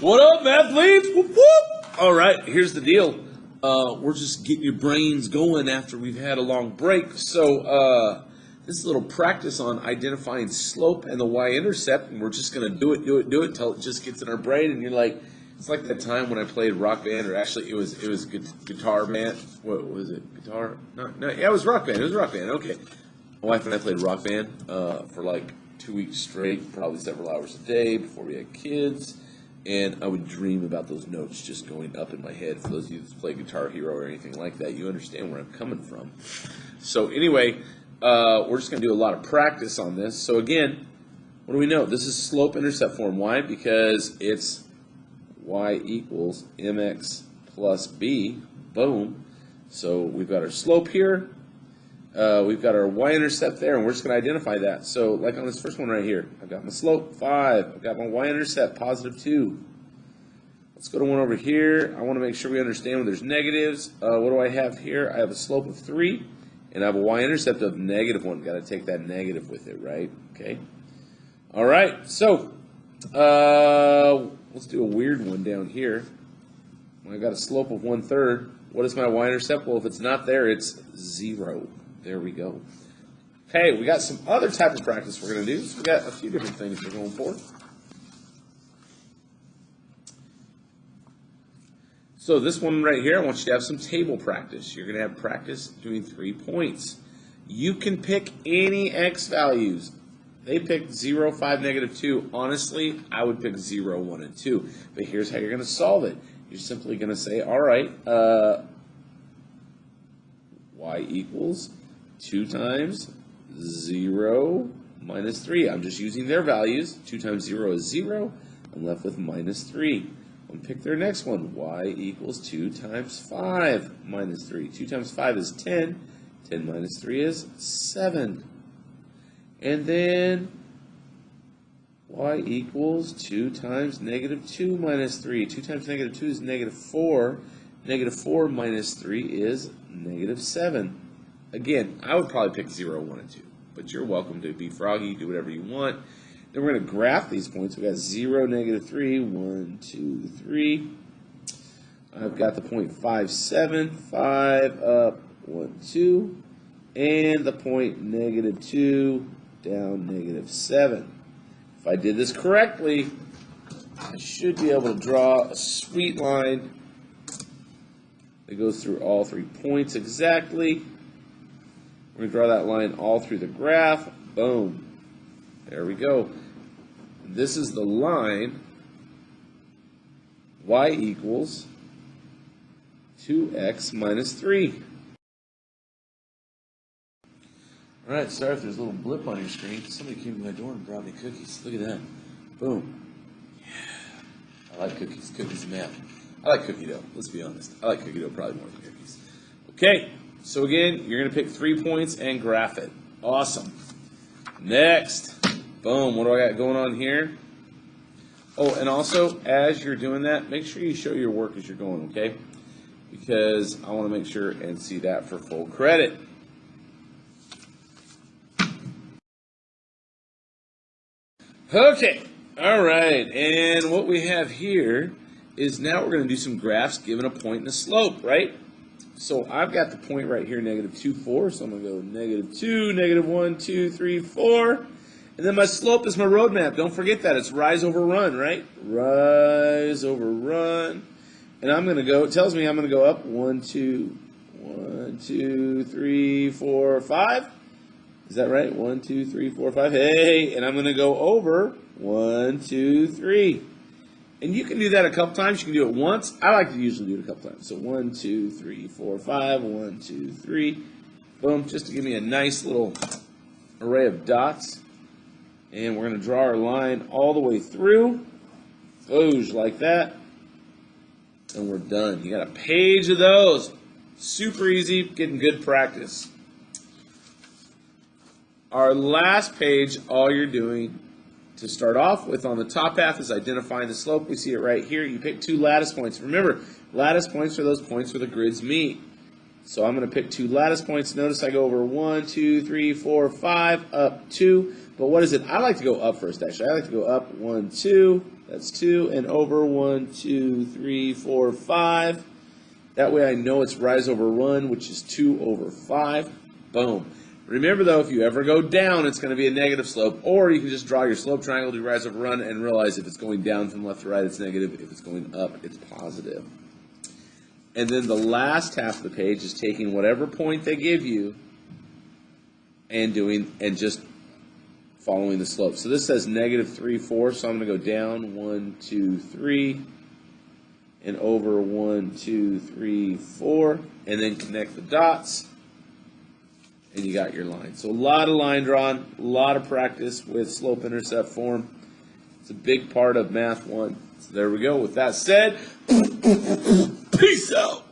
What up, athletes? Whoop, whoop. All right, here's the deal. We're just getting your brains going after we've had a long break. So this is a little practice on identifying slope and the y-intercept, and we're just going to do it until it just gets in our brain. And you're like, it's like that time when I played Rock Band, or actually it was Guitar Band. What was it? Guitar? No, yeah, it was Rock Band. It was Rock Band. Okay. My wife and I played Rock Band for like 2 weeks straight, probably several hours a day before we had kids. And I would dream about those notes just going up in my head. For those of you that play Guitar Hero or anything like that, you understand where I'm coming from. So anyway, we're just going to do a lot of practice on this. So again, what do we know? This is slope-intercept form. Why? Because it's y equals mx plus b. Boom. So we've got our slope here. We've got our y-intercept there, and we're just going to identify that. So like on this first one right here, I've got my slope, 5. I've got my y-intercept, positive 2. Let's go to one over here. I want to make sure we understand when there's negatives. What do I have here? I have a slope of 3, and I have a y-intercept of negative 1. Got to take that negative with it, right? Okay. All right, so let's do a weird one down here. I've got a slope of 1/3. What is my y-intercept? Well, if it's not there, it's 0. There we go. Okay, we got some other type of practice we're going to do. So we got a few different things we're going for. So this one right here, I want you to have some table practice. You're going to have practice doing 3 points. You can pick any x values. They picked 0, 5, negative 2. Honestly, I would pick 0, 1, and 2. But here's how you're going to solve it. You're simply going to say, all right, y equals 2 times 0 minus 3. I'm just using their values. 2 times 0 is 0. I'm left with minus 3. And pick their next one. Y equals 2 times 5 minus 3. 2 times 5 is 10. 10 minus 3 is 7. And then y equals 2 times negative 2 minus 3. 2 times negative 2 is negative 4. Negative 4 minus 3 is negative 7. Again, I would probably pick 0, 1, and 2. But you're welcome to be froggy, do whatever you want. Then we're going to graph these points. We've got 0, negative 3, 1, 2, 3. I've got the point 5, 7, 5, up, 1, 2. And the point negative 2, down, negative 7. If I did this correctly, I should be able to draw a sweet line that goes through all 3 points exactly. We're going to draw that line all through the graph. Boom. There we go. This is the line y equals 2x minus 3. All right, sorry if there's a little blip on your screen. Somebody came to my door and brought me cookies. Look at that. Boom. Yeah. I like cookies. Cookies and math. I like cookie dough. Let's be honest. I like cookie dough probably more than cookies. Okay. So again, you're going to pick 3 points and graph it. Awesome. Next. Boom. What do I got going on here? Oh, and also, as you're doing that, make sure you show your work as you're going, okay? Because I want to make sure and see that for full credit. Okay. All right. And what we have here is now we're going to do some graphs given a point and a slope, right? So I've got the point right here, negative 2, 4. So I'm going to go negative 2, negative 1, 2, 3, 4. And then my slope is my roadmap. Don't forget that. It's rise over run, right? Rise over run. And I'm going to go, it tells me I'm going to go up 1, 2, 1, 2, 3, 4, 5. Is that right? 1, 2, 3, 4, 5. Hey, and I'm going to go over 1, 2, 3. And you can do that a couple times. You can do it once. I like to usually do it a couple times. So 1, 2, 3, 4, 5. 1, 2, 3. Boom. Just to give me a nice little array of dots. And we're going to draw our line all the way through. Boosh, like that. And we're done. You got a page of those. Super easy. Getting good practice. Our last page, all you're doing to start off with on the top half is identifying the slope. We see it right here. You pick 2 lattice points. Remember, lattice points are those points where the grids meet. So I'm going to pick 2 lattice points. Notice I go over 1, 2, 3, 4, 5, up 2. But what is it? I like to go up first, actually. I like to go up 1, 2, That's 2, and over 1, 2, 3, 4, 5. That way I know it's rise over run, which is 2 over 5. Boom. Remember, though, if you ever go down, it's going to be a negative slope, or you can just draw your slope triangle, do rise over run, and realize if it's going down from left to right, it's negative. If it's going up, it's positive. And then the last half of the page is taking whatever point they give you and just following the slope. So this says negative 3, 4, so I'm going to go down 1, 2, 3, and over 1, 2, 3, 4, and then connect the dots, and you got your line. So a lot of line drawing, a lot of practice with slope-intercept form. It's a big part of Math 1. So there we go. With that said, peace out.